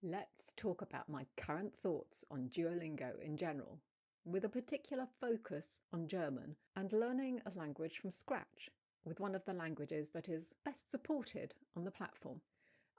Let's talk about my current thoughts on Duolingo in general, with a particular focus on German and learning a language from scratch, with one of the languages that is best supported on the platform.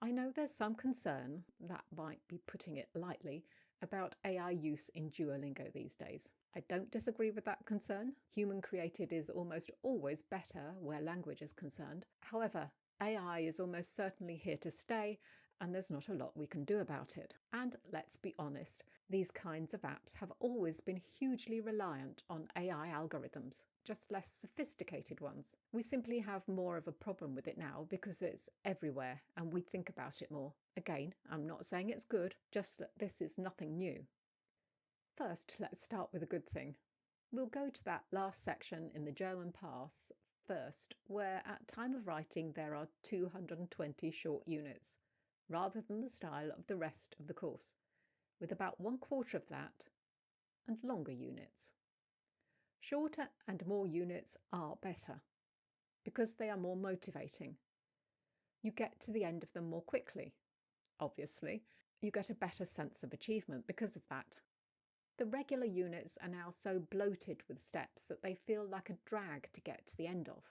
I know there's some concern, that might be putting it lightly, about AI use in Duolingo these days. I don't disagree with that concern. Human created is almost always better where language is concerned. However, AI is almost certainly here to stay, and there's not a lot we can do about it. And let's be honest, these kinds of apps have always been hugely reliant on AI algorithms, just less sophisticated ones. We simply have more of a problem with it now because it's everywhere and we think about it more. Again, I'm not saying it's good, just that this is nothing new. First, let's start with a good thing. We'll go to that last section in the German path first, where at time of writing there are 220 short units, rather than the style of the rest of the course, with about 1/4 of that and longer units. Shorter and more units are better, because they are more motivating. You get to the end of them more quickly. Obviously, you get a better sense of achievement because of that. The regular units are now so bloated with steps that they feel like a drag to get to the end of.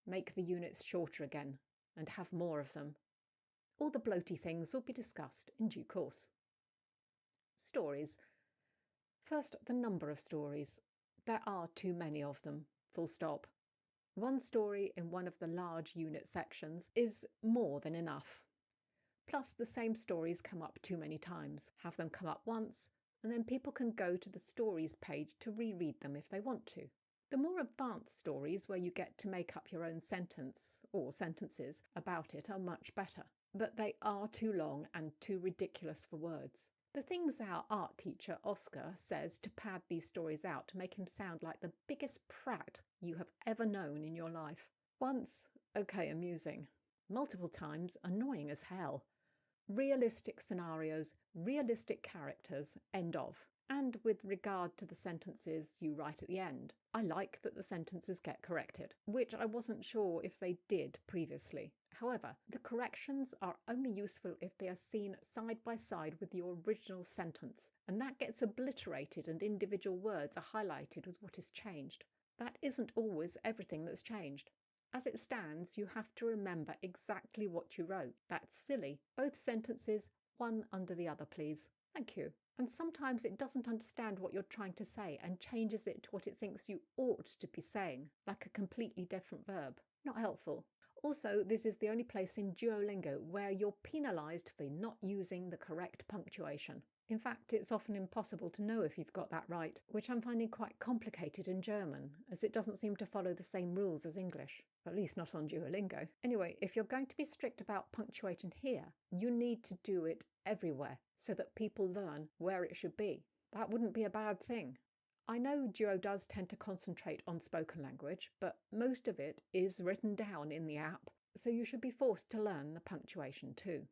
Make the units shorter again and have more of them. All the bloaty things will be discussed in due course. Stories. First, the number of stories. There are too many of them, full stop. One story in one of the large unit sections is more than enough. Plus, the same stories come up too many times. Have them come up once, and then people can go to the stories page to reread them if they want to. The more advanced stories where you get to make up your own sentence or sentences about it are much better, but they are too long and too ridiculous for words. The things our art teacher Oscar says to pad these stories out to make him sound like the biggest prat you have ever known in your life. Once, okay, amusing. Multiple times, annoying as hell. Realistic scenarios, realistic characters, end of. And with regard to the sentences you write at the end, I like that the sentences get corrected, which I wasn't sure if they did previously. However, the corrections are only useful if they are seen side by side with your original sentence, and that gets obliterated and individual words are highlighted with what is changed. That isn't always everything that's changed. As it stands, you have to remember exactly what you wrote. That's silly. Both sentences, one under the other, please. Thank you. And sometimes it doesn't understand what you're trying to say and changes it to what it thinks you ought to be saying, like a completely different verb. Not helpful. Also, this is the only place in Duolingo where you're penalised for not using the correct punctuation. In fact, it's often impossible to know if you've got that right, which I'm finding quite complicated in German, as it doesn't seem to follow the same rules as English, at least not on Duolingo. Anyway, if you're going to be strict about punctuation here, you need to do it everywhere, so that people learn where it should be. That wouldn't be a bad thing. I know Duo does tend to concentrate on spoken language, but most of it is written down in the app, so you should be forced to learn the punctuation too.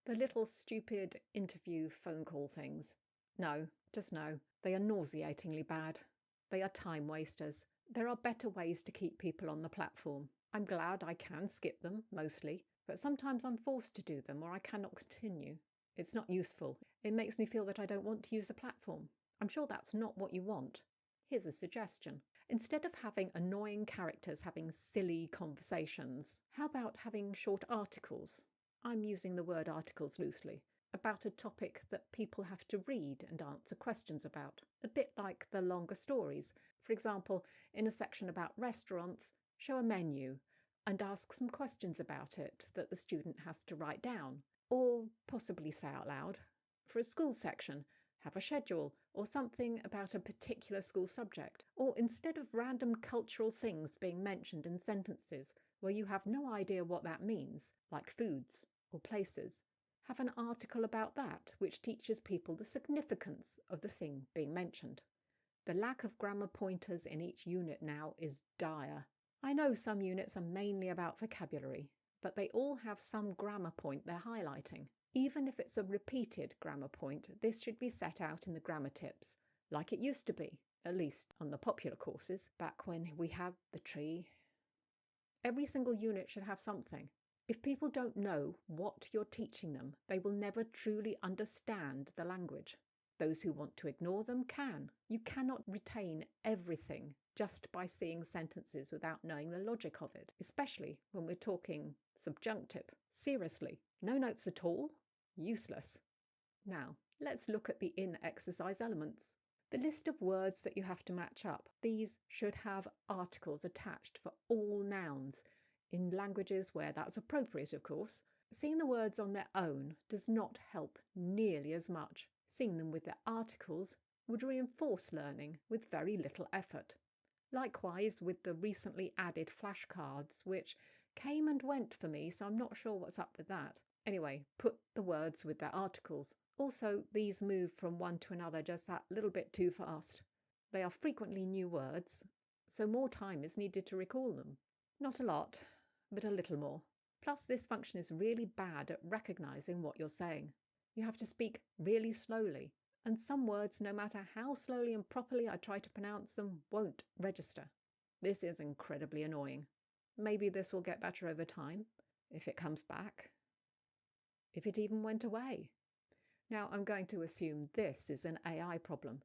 The little stupid interview phone call things. No, just no. They are nauseatingly bad. They are time wasters. There are better ways to keep people on the platform. I'm glad I can skip them, mostly, but sometimes I'm forced to do them or I cannot continue. It's not useful. It makes me feel that I don't want to use the platform. I'm sure that's not what you want. Here's a suggestion. Instead of having annoying characters having silly conversations, how about having short articles? I'm using the word articles loosely, about a topic that people have to read and answer questions about, a bit like the longer stories. For example, in a section about restaurants, show a menu and ask some questions about it that the student has to write down, or possibly say out loud. For a school section, have a schedule or something about a particular school subject, or instead of random cultural things being mentioned in sentences where you have no idea what that means, like foods or places, have an article about that which teaches people the significance of the thing being mentioned. The lack of grammar pointers in each unit now is dire. I know some units are mainly about vocabulary, but they all have some grammar point they're highlighting. Even if it's a repeated grammar point, this should be set out in the grammar tips, like it used to be, at least on the popular courses, back when we had the tree. Every single unit should have something. If people don't know what you're teaching them, they will never truly understand the language. Those who want to ignore them can. You cannot retain everything just by seeing sentences without knowing the logic of it, especially when we're talking subjunctive. Seriously, no notes at all? Useless. Now, let's look at the in-exercise elements. The list of words that you have to match up. These should have articles attached for all nouns, in languages where that's appropriate, of course. Seeing the words on their own does not help nearly as much. Seeing them with their articles would reinforce learning with very little effort. Likewise with the recently added flashcards, which came and went for me, so I'm not sure what's up with that. Anyway, put the words with their articles. Also, these move from one to another just that little bit too fast. They are frequently new words, so more time is needed to recall them. Not a lot, but a little more. Plus, this function is really bad at recognizing what you're saying. You have to speak really slowly, and some words, no matter how slowly and properly I try to pronounce them, won't register. This is incredibly annoying. Maybe this will get better over time, if it comes back, if it even went away. Now, I'm going to assume this is an AI problem,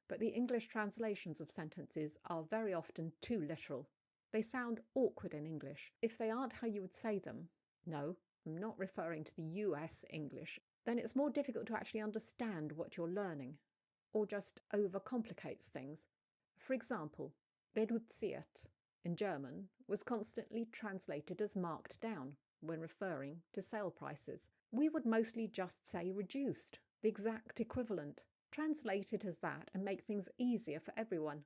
but the English translations of sentences are very often too literal. They sound awkward in English. If they aren't how you would say them, no, I'm not referring to the US English, then it's more difficult to actually understand what you're learning, or just overcomplicates things. For example, reduziert in German was constantly translated as marked down when referring to sale prices. We would mostly just say reduced, the exact equivalent, translate it as that and make things easier for everyone.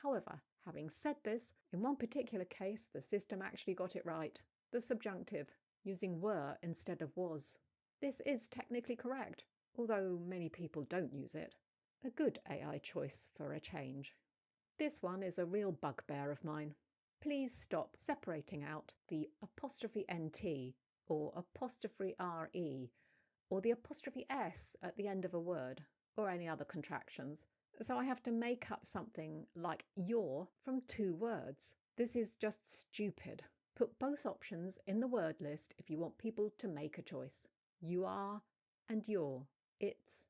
However, having said this, in one particular case, the system actually got it right. The subjunctive, using were instead of was. This is technically correct, although many people don't use it. A good AI choice for a change. This one is a real bugbear of mine. Please stop separating out the apostrophe NT or apostrophe RE or the apostrophe S at the end of a word or any other contractions. So I have to make up something like your from two words. This is just stupid. Put both options in the word list if you want people to make a choice. You are and your, it's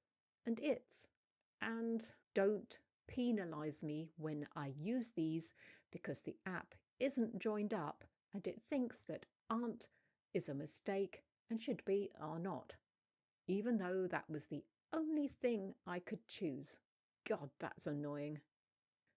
and its. And don't penalise me when I use these because the app isn't joined up and it thinks that aren't is a mistake and should be are not, even though that was the only thing I could choose. God, that's annoying.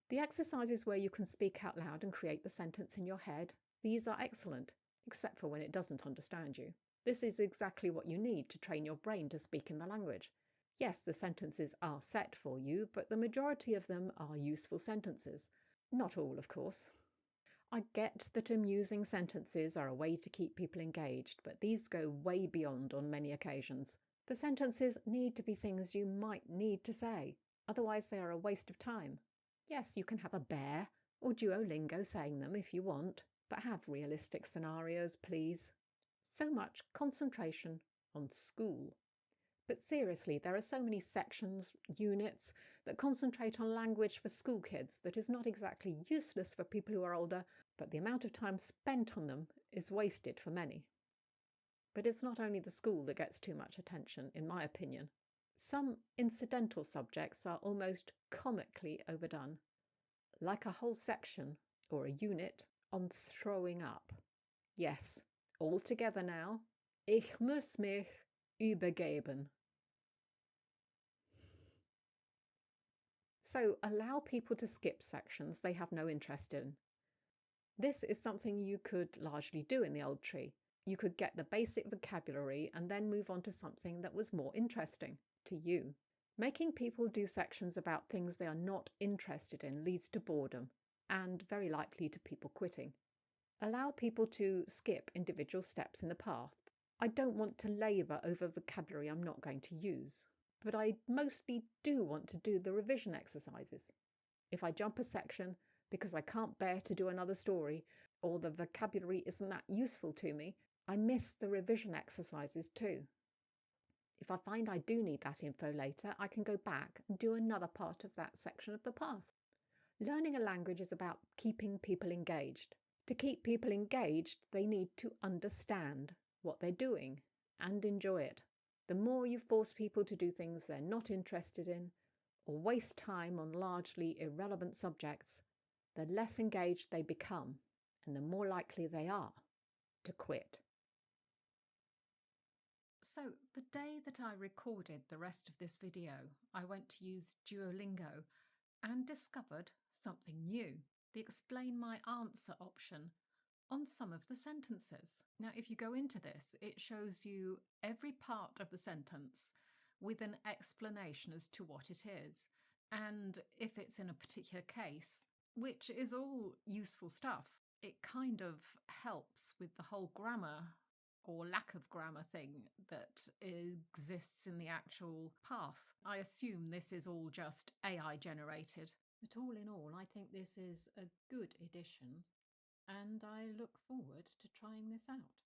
The exercises where you can speak out loud and create the sentence in your head, these are excellent, except for when it doesn't understand you. This is exactly what you need to train your brain to speak in the language. Yes, the sentences are set for you, but the majority of them are useful sentences. Not all, of course. I get that amusing sentences are a way to keep people engaged, but these go way beyond on many occasions. The sentences need to be things you might need to say, otherwise they are a waste of time. Yes, you can have a bear or Duolingo saying them if you want, but have realistic scenarios, please. So much concentration on school. But seriously, there are so many sections, units, that concentrate on language for school kids that is not exactly useless for people who are older, but the amount of time spent on them is wasted for many. But it's not only the school that gets too much attention, in my opinion. Some incidental subjects are almost comically overdone, like a whole section or a unit on throwing up. Yes, all together now. Ich muss mich übergeben. So allow people to skip sections they have no interest in. This is something you could largely do in the old tree. You could get the basic vocabulary and then move on to something that was more interesting to you. Making people do sections about things they are not interested in leads to boredom and very likely to people quitting. Allow people to skip individual steps in the path. I don't want to labour over vocabulary I'm not going to use, but I mostly do want to do the revision exercises. If I jump a section because I can't bear to do another story, or the vocabulary isn't that useful to me, I miss the revision exercises too. If I find I do need that info later, I can go back and do another part of that section of the path. Learning a language is about keeping people engaged. To keep people engaged, they need to understand. what they're doing and enjoy it. The more you force people to do things they're not interested in or waste time on largely irrelevant subjects, the less engaged they become and the more likely they are to quit. So the day that I recorded the rest of this video, I went to use Duolingo and discovered something new, the explain my answer option on some of the sentences. Now, if you go into this, it shows you every part of the sentence with an explanation as to what it is, and if it's in a particular case, which is all useful stuff. It kind of helps with the whole grammar or lack of grammar thing that exists in the actual path. I assume this is all just AI generated. But all in all, I think this is a good addition, and I look forward to trying this out.